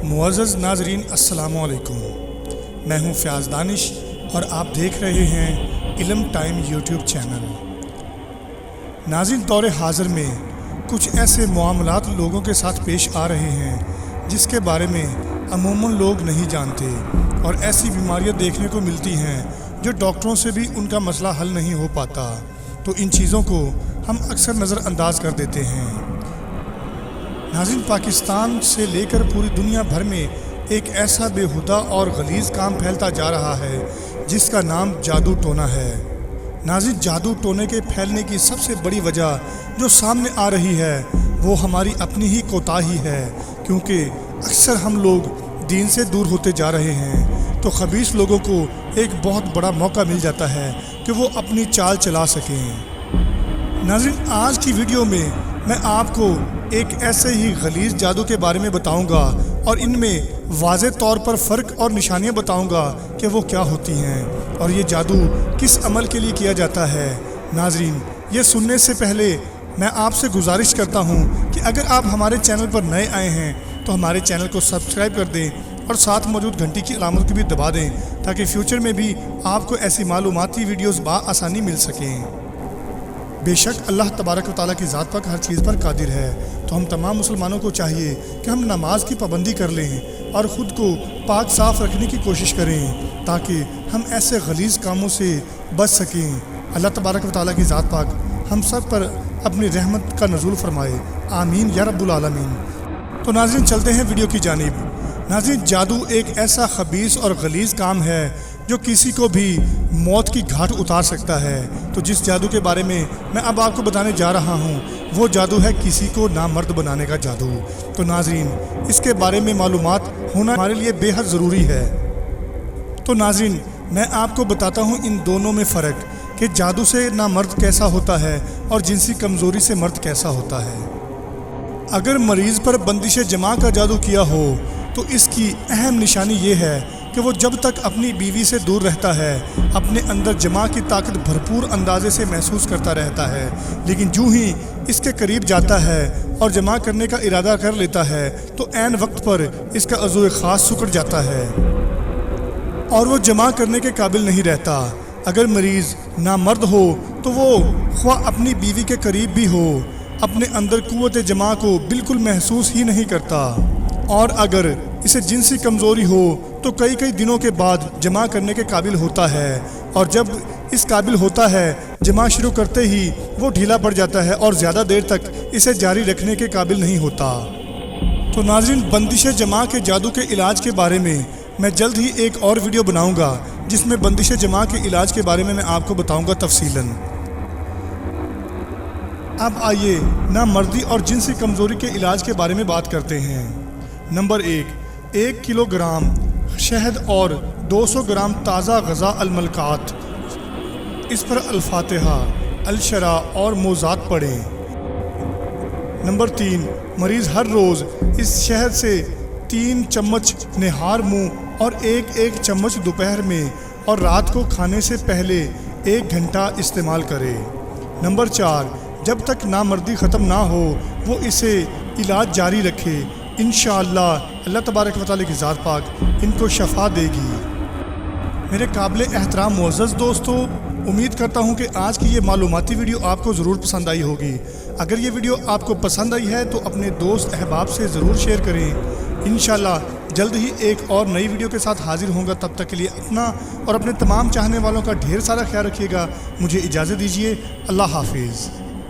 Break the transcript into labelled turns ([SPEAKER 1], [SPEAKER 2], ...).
[SPEAKER 1] معزز ناظرین السلام علیکم، میں ہوں فیاض دانش اور آپ دیکھ رہے ہیں علم ٹائم یوٹیوب چینل۔ ناظرین، دور حاضر میں کچھ ایسے معاملات لوگوں کے ساتھ پیش آ رہے ہیں جس کے بارے میں عموماً لوگ نہیں جانتے، اور ایسی بیماریاں دیکھنے کو ملتی ہیں جو ڈاکٹروں سے بھی ان کا مسئلہ حل نہیں ہو پاتا، تو ان چیزوں کو ہم اکثر نظر انداز کر دیتے ہیں۔ ناظرین، پاکستان سے لے کر پوری دنیا بھر میں ایک ایسا بےہودہ اور غلیظ کام پھیلتا جا رہا ہے جس کا نام جادو ٹونا ہے۔ ناظرین، جادو ٹونے کے پھیلنے کی سب سے بڑی وجہ جو سامنے آ رہی ہے وہ ہماری اپنی ہی کوتاہی ہے، کیونکہ اکثر ہم لوگ دین سے دور ہوتے جا رہے ہیں، تو خبیث لوگوں کو ایک بہت بڑا موقع مل جاتا ہے کہ وہ اپنی چال چلا سکیں۔ ناظرین، آج کی ویڈیو میں آپ کو ایک ایسے ہی غلیظ جادو کے بارے میں بتاؤں گا، اور ان میں واضح طور پر فرق اور نشانیاں بتاؤں گا کہ وہ کیا ہوتی ہیں اور یہ جادو کس عمل کے لیے کیا جاتا ہے۔ ناظرین، یہ سننے سے پہلے میں آپ سے گزارش کرتا ہوں کہ اگر آپ ہمارے چینل پر نئے آئے ہیں تو ہمارے چینل کو سبسکرائب کر دیں اور ساتھ موجود گھنٹی کی علامت کو بھی دبا دیں، تاکہ فیوچر میں بھی آپ کو ایسی معلوماتی ویڈیوز بآسانی مل سکیں۔ بے شک اللہ تبارک و تعالیٰ کی ذات پاک ہر چیز پر قادر ہے، تو ہم تمام مسلمانوں کو چاہیے کہ ہم نماز کی پابندی کر لیں اور خود کو پاک صاف رکھنے کی کوشش کریں، تاکہ ہم ایسے غلیظ کاموں سے بچ سکیں۔ اللہ تبارک و تعالیٰ کی ذات پاک ہم سب پر اپنی رحمت کا نزول فرمائے، آمین یا رب العالمین۔ تو ناظرین، چلتے ہیں ویڈیو کی جانب۔ ناظرین، جادو ایک ایسا خبیث اور غلیظ کام ہے جو کسی کو بھی موت کی گھاٹ اتار سکتا ہے۔ تو جس جادو کے بارے میں اب آپ کو بتانے جا رہا ہوں وہ جادو ہے کسی کو نامرد بنانے کا جادو۔ تو ناظرین، اس کے بارے میں معلومات ہونا ہمارے لیے بے حد ضروری ہے۔ تو ناظرین، میں آپ کو بتاتا ہوں ان دونوں میں فرق، کہ جادو سے نامرد کیسا ہوتا ہے اور جنسی کمزوری سے مرد کیسا ہوتا ہے۔ اگر مریض پر بندش جماع کا جادو کیا ہو تو اس کی اہم نشانی یہ ہے کہ وہ جب تک اپنی بیوی سے دور رہتا ہے اپنے اندر جماع کی طاقت بھرپور اندازے سے محسوس کرتا رہتا ہے، لیکن جو ہی اس کے قریب جاتا ہے اور جماع کرنے کا ارادہ کر لیتا ہے تو عین وقت پر اس کا عضو خاص سکڑ جاتا ہے اور وہ جماع کرنے کے قابل نہیں رہتا۔ اگر مریض نامرد ہو تو وہ خواہ اپنی بیوی کے قریب بھی ہو اپنے اندر قوت جماع کو بالکل محسوس ہی نہیں کرتا، اور اگر اسے جنسی کمزوری ہو تو کئی دنوں کے بعد جماع کرنے کے قابل ہوتا ہے، اور جب اس قابل ہوتا ہے جماع شروع کرتے ہی وہ ڈھیلا پڑ جاتا ہے اور زیادہ دیر تک اسے جاری رکھنے کے قابل نہیں ہوتا۔ تو ناظرین، بندش جماع کے جادو کے علاج کے بارے میں جلد ہی ایک اور ویڈیو بناؤں گا جس میں بندش جماع کے علاج کے بارے میں آپ کو بتاؤں گا تفصیلاً۔ اب آئیے نامردی اور جنسی کمزوری کے علاج کے بارے میں بات کرتے ہیں۔ نمبر 1 کلو گرام شہد اور 200 گرام تازہ غذا الملکات، اس پر الفاتحہ، الشرع اور موضات پڑھیں۔ نمبر 3 مریض ہر روز اس شہد سے 3 چمچ نہار منہ اور ایک چمچ دوپہر میں اور رات کو کھانے سے پہلے 1 گھنٹہ استعمال کرے۔ نمبر 4 جب تک نامردی ختم نہ ہو وہ اسے علاج جاری رکھے، انشاءاللہ اللہ تبارک و تعالیٰ کی ذات پاک ان کو شفا دے گی۔ میرے قابل احترام معزز دوستو، امید کرتا ہوں کہ آج کی یہ معلوماتی ویڈیو آپ کو ضرور پسند آئی ہوگی۔ اگر یہ ویڈیو آپ کو پسند آئی ہے تو اپنے دوست احباب سے ضرور شیئر کریں۔ انشاءاللہ جلد ہی ایک اور نئی ویڈیو کے ساتھ حاضر ہوں گا، تب تک کے لیے اپنا اور اپنے تمام چاہنے والوں کا ڈھیر سارا خیال رکھیے گا۔ مجھے اجازت دیجیے، اللہ حافظ۔